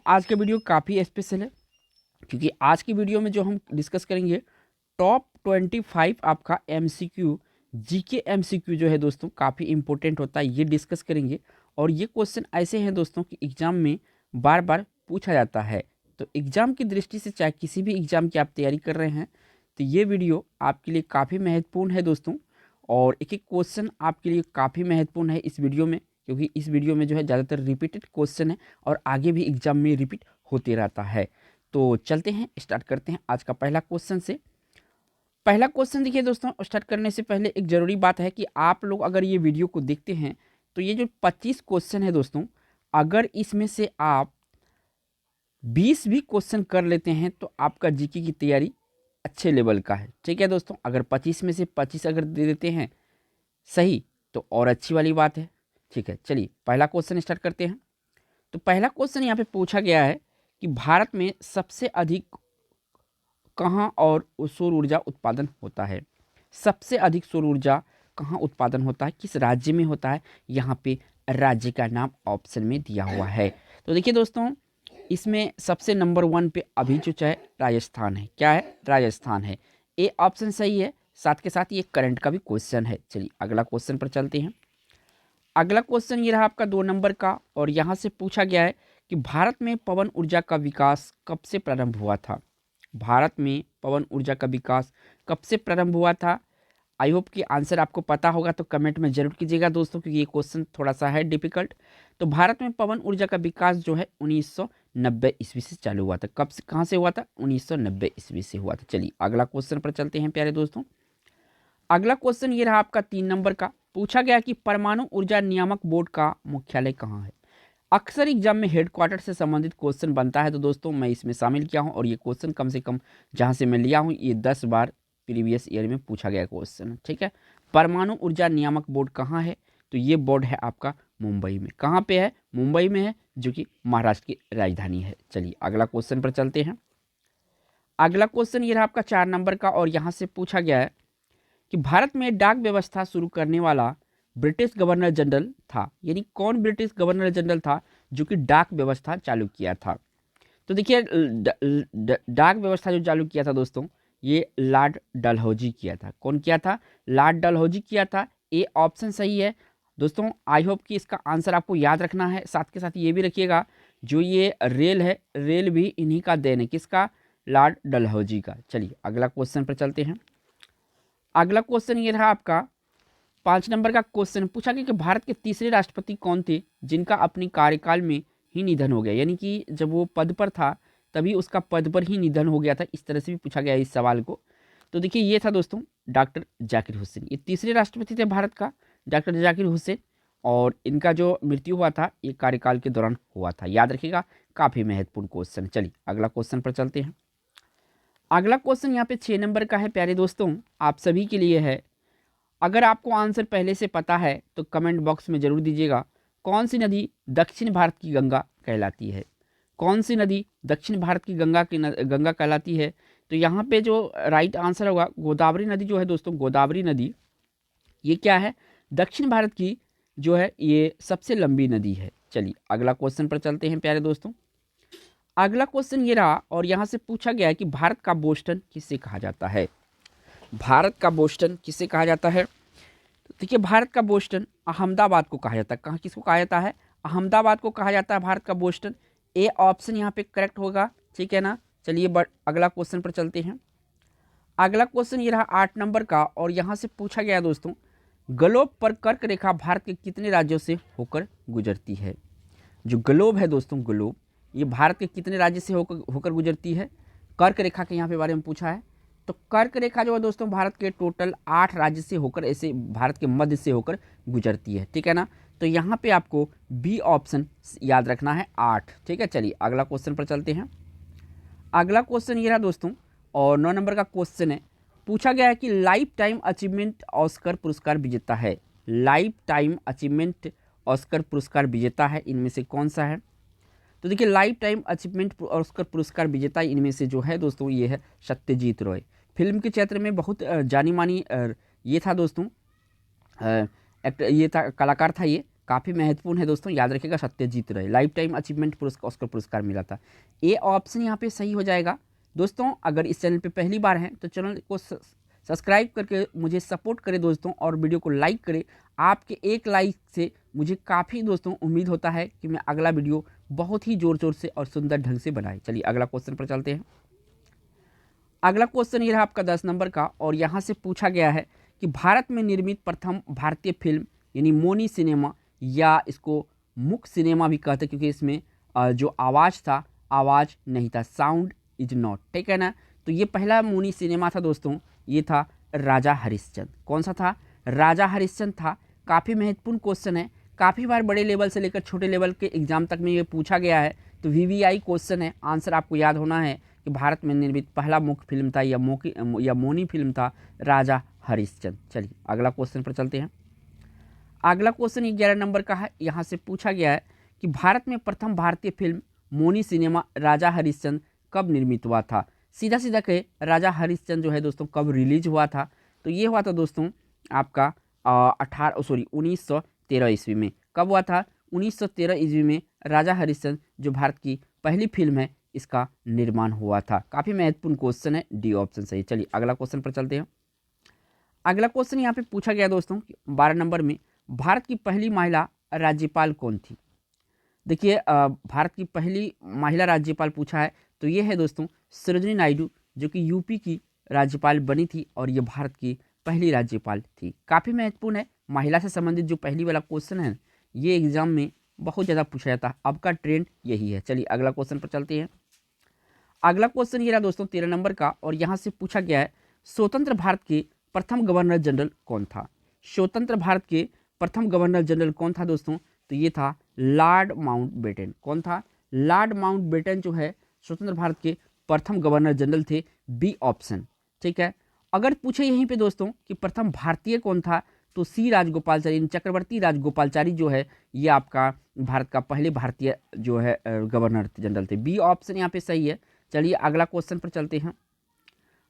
आज का वीडियो काफ़ी स्पेशल है क्योंकि आज की वीडियो में जो हम डिस्कस करेंगे टॉप 25 आपका एमसीक्यू जीके एमसीक्यू जो है दोस्तों काफ़ी इंपॉर्टेंट होता है, ये डिस्कस करेंगे। और ये क्वेश्चन ऐसे हैं दोस्तों कि एग्ज़ाम में बार बार पूछा जाता है। तो एग्ज़ाम की दृष्टि से चाहे किसी भी एग्ज़ाम की आप तैयारी कर रहे हैं तो ये वीडियो आपके लिए काफ़ी महत्वपूर्ण है दोस्तों। और एक एक क्वेश्चन आपके लिए काफ़ी महत्वपूर्ण है इस वीडियो में, क्योंकि इस वीडियो में जो है ज़्यादातर रिपीटेड क्वेश्चन है और आगे भी एग्ज़ाम में रिपीट होते रहता है। तो चलते हैं, स्टार्ट करते हैं आज का पहला क्वेश्चन से। पहला क्वेश्चन देखिए दोस्तों, स्टार्ट करने से पहले एक ज़रूरी बात है कि आप लोग अगर ये वीडियो को देखते हैं तो ये जो 25 क्वेश्चन है दोस्तों, अगर इसमें से आप 20 भी क्वेश्चन कर लेते हैं तो आपका जीके की तैयारी अच्छे लेवल का है। ठीक है दोस्तों, अगर 25 में से 25 अगर दे देते हैं सही तो और अच्छी वाली बात है। ठीक है, चलिए पहला क्वेश्चन स्टार्ट करते हैं। तो पहला क्वेश्चन यहाँ पे पूछा गया है कि भारत में सबसे अधिक कहाँ और सौर ऊर्जा उत्पादन होता है। सबसे अधिक सौर ऊर्जा कहाँ उत्पादन होता है, किस राज्य में होता है, यहाँ पे राज्य का नाम ऑप्शन में दिया हुआ है। तो देखिए दोस्तों, इसमें सबसे नंबर 1 पे अभी जो चाहे राजस्थान है। क्या है? राजस्थान है। ए ऑप्शन सही है, साथ के साथ ये करंट का भी क्वेश्चन है। चलिए अगला क्वेश्चन पर चलते हैं। अगला क्वेश्चन ये रहा आपका 2 नंबर का, और यहाँ से पूछा गया है कि भारत में पवन ऊर्जा का विकास कब से प्रारंभ हुआ था। भारत में पवन ऊर्जा का विकास कब से प्रारंभ हुआ था। आई होप कि आंसर आपको पता होगा, तो कमेंट में जरूर कीजिएगा दोस्तों, क्योंकि ये क्वेश्चन थोड़ा सा है डिफिकल्ट। तो भारत में पवन ऊर्जा का विकास जो है 1990 ईस्वी से चालू हुआ था। कब से, कहाँ से हुआ था? 1990 ईस्वी से हुआ था। चलिए अगला क्वेश्चन पर चलते हैं प्यारे दोस्तों। अगला क्वेश्चन ये रहा आपका 3 नंबर का। पूछा गया कि परमाणु ऊर्जा नियामक बोर्ड का मुख्यालय कहाँ है। अक्सर एग्जाम में हेडक्वार्टर से संबंधित क्वेश्चन बनता है, तो दोस्तों मैं इसमें शामिल किया हूं, और ये क्वेश्चन कम से कम जहां से मैं लिया हूं ये 10 बार प्रीवियस ईयर में पूछा गया क्वेश्चन है। ठीक है, परमाणु ऊर्जा नियामक बोर्ड कहाँ है? तो ये बोर्ड है आपका मुंबई में। कहाँ पे है? मुंबई में है, जो कि महाराष्ट्र की राजधानी है। चलिए अगला क्वेश्चन पर चलते हैं। अगला क्वेश्चन ये रहा आपका 4 नंबर का, और यहाँ से पूछा गया है कि भारत में डाक व्यवस्था शुरू करने वाला ब्रिटिश गवर्नर जनरल था। यानी कौन ब्रिटिश गवर्नर जनरल था जो कि डाक व्यवस्था चालू किया था। तो देखिए डाक व्यवस्था जो चालू किया था दोस्तों, ये लॉर्ड डलहौजी किया था। कौन किया था? लॉर्ड डलहौजी किया था। ए ऑप्शन सही है दोस्तों। आई होप कि इसका आंसर आपको याद रखना है। साथ के साथ ये भी रखिएगा, जो ये रेल है, रेल भी इन्हीं का देन है। किसका? लॉर्ड डलहौजी का। चलिए अगला क्वेश्चन पर चलते हैं। अगला क्वेश्चन ये रहा आपका 5 नंबर का क्वेश्चन। पूछा गया कि भारत के तीसरे राष्ट्रपति कौन थे जिनका अपने कार्यकाल में ही निधन हो गया। यानी कि जब वो पद पर था तभी उसका पद पर ही निधन हो गया था। इस तरह से भी पूछा गया इस सवाल को। तो देखिए ये था दोस्तों डॉक्टर जाकिर हुसैन। ये तीसरे राष्ट्रपति थे भारत का, डॉक्टर जाकिर हुसैन। और इनका जो मृत्यु हुआ था ये कार्यकाल के दौरान हुआ था। याद रखिएगा, काफ़ी महत्वपूर्ण क्वेश्चन। चलिए अगला क्वेश्चन पर चलते हैं। अगला क्वेश्चन यहाँ पे 6 नंबर का है प्यारे दोस्तों, आप सभी के लिए है। अगर आपको आंसर पहले से पता है तो कमेंट बॉक्स में ज़रूर दीजिएगा। कौन सी नदी दक्षिण भारत की गंगा कहलाती है? कौन सी नदी दक्षिण भारत की गंगा कहलाती है? तो यहाँ पे जो राइट आंसर होगा गोदावरी नदी जो है दोस्तों, गोदावरी नदी ये क्या है? दक्षिण भारत की जो है ये सबसे लंबी नदी है। चलिए अगला क्वेश्चन पर चलते हैं प्यारे दोस्तों। अगला क्वेश्चन ये रहा, और यहाँ से पूछा गया है कि भारत का बोस्टन किसे कहा जाता है। भारत का बोस्टन किसे कहा जाता है? तो देखिए भारत का बोस्टन अहमदाबाद को कहा जाता है। कहाँ, किसको कहा जाता है? अहमदाबाद को कहा जाता है भारत का बोस्टन। ए ऑप्शन यहाँ पे करेक्ट होगा। ठीक है ना। चलिए अगला क्वेश्चन पर चलते हैं। अगला क्वेश्चन ये रहा 8 नंबर का, और यहाँ से पूछा गया दोस्तों ग्लोब पर कर्क रेखा भारत के कितने राज्यों से होकर गुजरती है। जो ग्लोब है दोस्तों, ग्लोब ये भारत के कितने राज्य से होकर गुजरती है? कर्क रेखा के यहाँ पे बारे में पूछा है। तो कर्क रेखा जो है दोस्तों भारत के टोटल 8 राज्य से होकर, ऐसे भारत के मध्य से होकर गुजरती है। ठीक है ना। तो यहाँ पे आपको बी ऑप्शन याद रखना है, 8। ठीक है, चलिए अगला क्वेश्चन पर चलते हैं। अगला क्वेश्चन ये रहा दोस्तों, और 9 नंबर का क्वेश्चन है। पूछा गया है कि लाइफ टाइम अचीवमेंट ऑस्कर पुरस्कार विजेता है। लाइफ टाइम अचीवमेंट ऑस्कर पुरस्कार विजेता है, इनमें से कौन सा है? तो देखिए लाइफ टाइम अचीवमेंट ऑस्कर पुरस्कार विजेता इनमें से जो है दोस्तों ये है सत्यजीत रॉय। फिल्म के क्षेत्र में बहुत जानी मानी ये था दोस्तों, ये था कलाकार था ये। काफ़ी महत्वपूर्ण है दोस्तों, याद रखिएगा, सत्यजीत रे, लाइफ टाइम अचीवमेंट पुरस्कार, ऑस्कर पुरस्कार मिला था। ए ऑप्शन यहाँ पे सही हो जाएगा। दोस्तों अगर इस चैनल पे पहली बार हैं तो चैनल को सब्सक्राइब करके मुझे सपोर्ट करें दोस्तों, और वीडियो को लाइक करें। आपके एक लाइक से मुझे काफ़ी दोस्तों उम्मीद होता है कि मैं अगला वीडियो बहुत ही ज़ोर शोर से और सुंदर ढंग से बनाए। चलिए अगला क्वेश्चन पर चलते हैं। अगला क्वेश्चन ये रहा आपका 10 नंबर का, और यहाँ से पूछा गया है कि भारत में निर्मित प्रथम भारतीय फिल्म यानी मोनी सिनेमा, या इसको मुक सिनेमा भी कहते हैं क्योंकि इसमें जो आवाज़ था, आवाज़ नहीं था, साउंड इज नॉट, ठीक है ना। तो ये पहला मोनी सिनेमा था दोस्तों, ये था राजा हरिश्चंद्र। कौन सा था? राजा हरिश्चंद्र था। काफ़ी महत्वपूर्ण क्वेश्चन है, काफ़ी बार बड़े लेवल से लेकर छोटे लेवल के एग्जाम तक में ये पूछा गया है। तो वीवीआई क्वेश्चन है, आंसर आपको याद होना है कि भारत में निर्मित पहला मुख्य फिल्म था या मोनी फिल्म था राजा हरिश्चंद्र। चलिए अगला क्वेश्चन पर चलते हैं। अगला क्वेश्चन 11 नंबर का है। यहाँ से पूछा गया है कि भारत में प्रथम भारतीय फिल्म मोनी सिनेमा राजा हरिश्चंद्र कब निर्मित हुआ था। सीधा सीधा कहे, राजा हरिश्चंद्र जो है दोस्तों कब रिलीज हुआ था? तो ये हुआ था दोस्तों आपका 1913 ईस्वी में। कब हुआ था? 1913 ईस्वी में राजा हरिश्चंद्र जो भारत की पहली फिल्म है, इसका निर्माण हुआ था। काफ़ी महत्वपूर्ण क्वेश्चन है, डी ऑप्शन सही। चलिए अगला क्वेश्चन पर चलते हैं। अगला क्वेश्चन यहाँ पे पूछा गया दोस्तों 12 नंबर में, भारत की पहली महिला राज्यपाल कौन थी? देखिए भारत की पहली महिला राज्यपाल पूछा है, तो ये है दोस्तों सरोजिनी नायडू, जो कि यूपी की राज्यपाल बनी थी, और ये भारत की पहली राज्यपाल थी। काफ़ी महत्वपूर्ण है, महिला से संबंधित जो पहली वाला क्वेश्चन है ये एग्जाम में बहुत ज़्यादा पूछा जाता है, अब का ट्रेंड यही है। चलिए अगला क्वेश्चन पर चलते हैं। अगला क्वेश्चन ये रहा दोस्तों 13 नंबर का, और यहाँ से पूछा गया है स्वतंत्र भारत के प्रथम गवर्नर जनरल कौन था? स्वतंत्र भारत के प्रथम गवर्नर जनरल कौन था दोस्तों? तो ये था लॉर्ड माउंटबेटन। कौन था? लॉर्ड माउंटबेटन जो है स्वतंत्र भारत के प्रथम गवर्नर जनरल थे, बी ऑप्शन, ठीक है। अगर पूछे यहीं पे दोस्तों कि प्रथम भारतीय कौन था, तो सी राजगोपालचारी, चक्रवर्ती राजगोपालचारी जो है ये आपका भारत का पहले भारतीय जो है गवर्नर जनरल थे। बी ऑप्शन यहाँ पे सही है। चलिए अगला क्वेश्चन पर चलते हैं।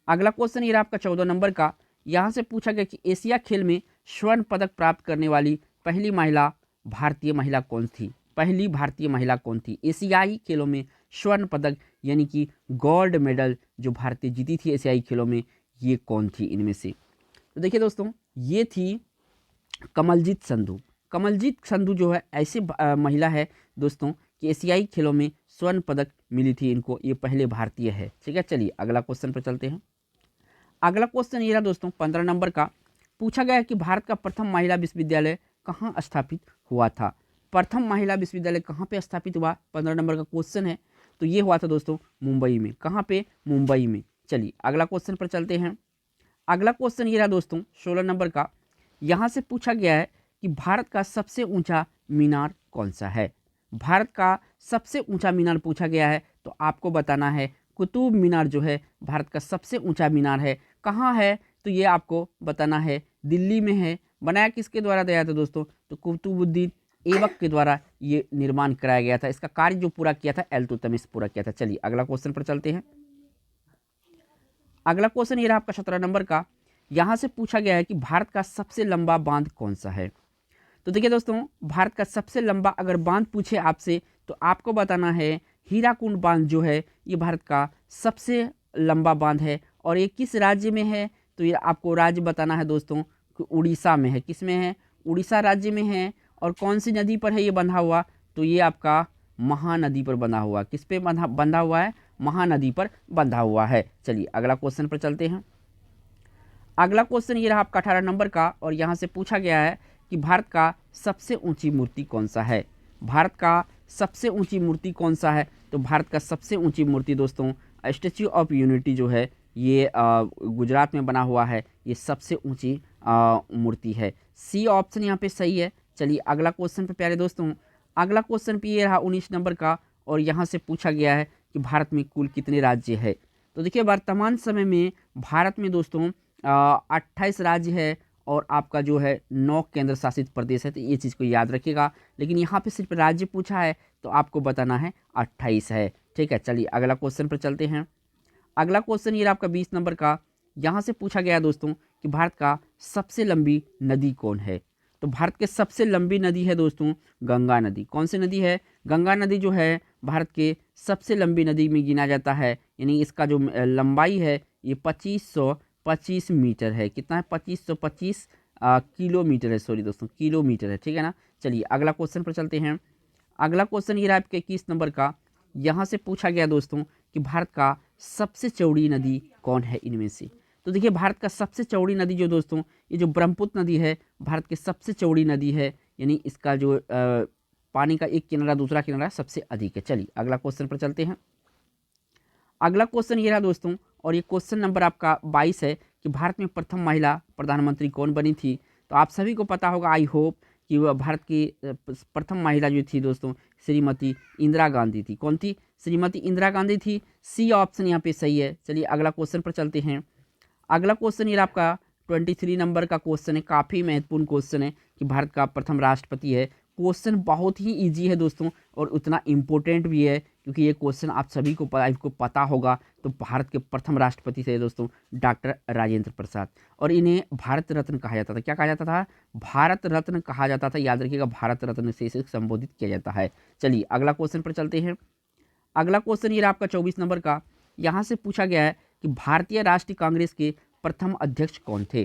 अगला क्वेश्चन ये रहा आपका 14 नंबर का। यहाँ से पूछा गया कि एशिया खेल में स्वर्ण पदक प्राप्त करने वाली पहली महिला भारतीय महिला कौन थी? पहली भारतीय महिला कौन थी? एशियाई खेलों में स्वर्ण पदक यानी कि गोल्ड मेडल जो भारतीय जीती थी एशियाई खेलों में, ये कौन थी इनमें से? तो देखिए दोस्तों, ये थी कमलजीत संधू। कमलजीत संधू जो है ऐसे महिला है दोस्तों कि एशियाई खेलों में स्वर्ण पदक मिली थी इनको, ये पहले भारतीय है, ठीक है। चलिए अगला क्वेश्चन पर चलते हैं। अगला क्वेश्चन ये रहा दोस्तों 15 नंबर का। पूछा गया है कि भारत का प्रथम महिला विश्वविद्यालय कहाँ स्थापित हुआ था? प्रथम महिला विश्वविद्यालय कहाँ पे स्थापित हुआ? 15 नंबर का क्वेश्चन है। तो ये हुआ था दोस्तों मुंबई में। कहाँ पे? मुंबई में। चलिए अगला क्वेश्चन पर चलते हैं। अगला क्वेश्चन ये रहा दोस्तों 16 नंबर का। यहाँ से पूछा गया है कि भारत का सबसे ऊंचा मीनार कौन सा है? भारत का सबसे ऊंचा मीनार पूछा गया है, तो आपको बताना है कुतुब मीनार जो है भारत का सबसे ऊंचा मीनार है। कहाँ है? तो ये आपको बताना है, दिल्ली में है। बनाया किसके द्वारा गया था दोस्तों? तो कुतुबुद्दीन ऐबक के द्वारा ये निर्माण कराया गया था। इसका कार्य जो पूरा किया था इल्तुतमिश पूरा किया था। चलिए अगला क्वेश्चन पर चलते हैं। अगला क्वेश्चन ये रहा आपका 17 नंबर का। यहाँ से पूछा गया है कि भारत का सबसे लंबा बांध कौन सा है? तो देखिए दोस्तों, भारत का सबसे लंबा अगर बांध पूछे आपसे, तो आपको बताना है हीराकुंड बांध जो है ये भारत का सबसे लंबा बांध है। और ये किस राज्य में है? तो ये आपको राज्य बताना है दोस्तों कि उड़ीसा में है। किस में है? उड़ीसा राज्य में है। और कौन सी नदी पर है ये बंधा हुआ? तो ये आपका महानदी पर बंधा हुआ। किस पे बंधा हुआ है? महानदी पर बंधा हुआ है। चलिए अगला क्वेश्चन पर चलते हैं। अगला क्वेश्चन ये रहा आपका 18 नंबर का, और यहाँ से पूछा गया है कि भारत का सबसे ऊंची मूर्ति कौन सा है? भारत का सबसे ऊंची मूर्ति कौन सा है? तो भारत का सबसे ऊंची मूर्ति दोस्तों स्टैच्यू ऑफ यूनिटी जो है ये गुजरात में बना हुआ है। ये सबसे ऊंची मूर्ति है। सी ऑप्शन यहाँ पे सही है। चलिए अगला क्वेश्चन पे प्यारे दोस्तों। अगला क्वेश्चन पे ये रहा 19 नंबर का, और यहाँ से पूछा गया है कि भारत में कुल कितने राज्य है? तो देखिए वर्तमान समय में भारत में दोस्तों 28 राज्य है, और आपका जो है 9 केंद्र शासित प्रदेश है। तो ये चीज़ को याद रखिएगा। लेकिन यहाँ पे सिर्फ राज्य पूछा है, तो आपको बताना है 28 है, ठीक है। चलिए अगला क्वेश्चन पर चलते हैं। अगला क्वेश्चन ये आपका 20 नंबर का। यहाँ से पूछा गया दोस्तों कि भारत का सबसे लंबी नदी कौन है? तो भारत के सबसे लंबी नदी है दोस्तों गंगा नदी। कौन सी नदी है? गंगा नदी जो है भारत के सबसे लंबी नदी में गिना जाता है, यानी इसका जो लंबाई है ये 2525 मीटर है। कितना है? 2525 किलोमीटर है, सॉरी दोस्तों किलोमीटर है, ठीक है ना। चलिए अगला क्वेश्चन पर चलते हैं। अगला क्वेश्चन ये रहा आपके 21 नंबर का। यहाँ से पूछा गया दोस्तों कि भारत का सबसे चौड़ी नदी कौन है इनमें से। तो देखिए भारत का सबसे चौड़ी नदी जो दोस्तों ये जो ब्रह्मपुत्र नदी है भारत की सबसे चौड़ी नदी है, यानी इसका जो पानी का एक किनारा दूसरा किनारा सबसे अधिक है। चलिए अगला क्वेश्चन पर चलते हैं। अगला क्वेश्चन ये रहा दोस्तों, और ये क्वेश्चन नंबर आपका 22 है कि भारत में प्रथम महिला प्रधानमंत्री कौन बनी थी। तो आप सभी को पता होगा, आई होप, कि वह भारत की प्रथम महिला जो थी दोस्तों श्रीमती इंदिरा गांधी थी। कौन थी? श्रीमती इंदिरा गांधी थी। सी ऑप्शन यहाँ पे सही है। चलिए अगला क्वेश्चन पर चलते हैं। अगला क्वेश्चन ये आपका 23 नंबर का क्वेश्चन है, काफ़ी महत्वपूर्ण क्वेश्चन है कि भारत का प्रथम राष्ट्रपति है। क्वेश्चन बहुत ही इजी है दोस्तों और उतना इम्पोर्टेंट भी है, क्योंकि ये क्वेश्चन आप सभी को आपको पता होगा। तो भारत के प्रथम राष्ट्रपति थे दोस्तों डॉक्टर राजेंद्र प्रसाद, और इन्हें भारत रत्न कहा जाता था। क्या कहा जाता था? भारत रत्न कहा जाता था। याद रखिएगा, भारत रत्न से इसे संबोधित किया जाता है। चलिए अगला क्वेश्चन पर चलते हैं। अगला क्वेश्चन ये आपका 24 नंबर का। यहाँ से पूछा गया है कि भारतीय राष्ट्रीय कांग्रेस के प्रथम अध्यक्ष कौन थे।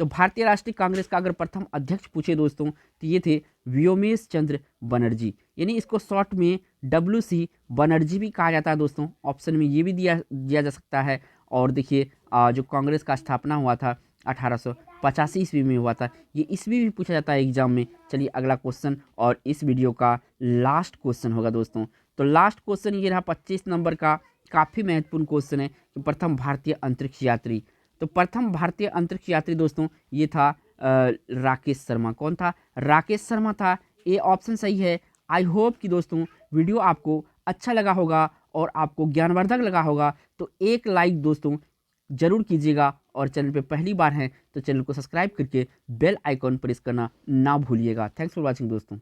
तो भारतीय राष्ट्रीय कांग्रेस का अगर प्रथम अध्यक्ष पूछे दोस्तों तो ये थे व्योमेश चंद्र बनर्जी, यानी इसको शॉर्ट में WC बनर्जी भी कहा जाता है दोस्तों। ऑप्शन में ये भी दिया जा सकता है। और देखिए जो कांग्रेस का स्थापना हुआ था 1885 ईस्वी में हुआ था। ये ईस्वी भी पूछा जाता है एग्जाम में। चलिए अगला क्वेश्चन, और इस वीडियो का लास्ट क्वेश्चन होगा दोस्तों। तो लास्ट क्वेश्चन ये रहा 25 नंबर का। काफ़ी महत्वपूर्ण क्वेश्चन है कि प्रथम भारतीय अंतरिक्ष यात्री। तो प्रथम भारतीय अंतरिक्ष यात्री दोस्तों ये था राकेश शर्मा। कौन था? राकेश शर्मा था। ये ऑप्शन सही है। आई होप कि दोस्तों वीडियो आपको अच्छा लगा होगा और आपको ज्ञानवर्धक लगा होगा। तो एक लाइक दोस्तों जरूर कीजिएगा, और चैनल पे पहली बार हैं तो चैनल को सब्सक्राइब करके बेल आइकॉन प्रेस करना ना भूलिएगा। थैंक्स फॉर वॉचिंग दोस्तों।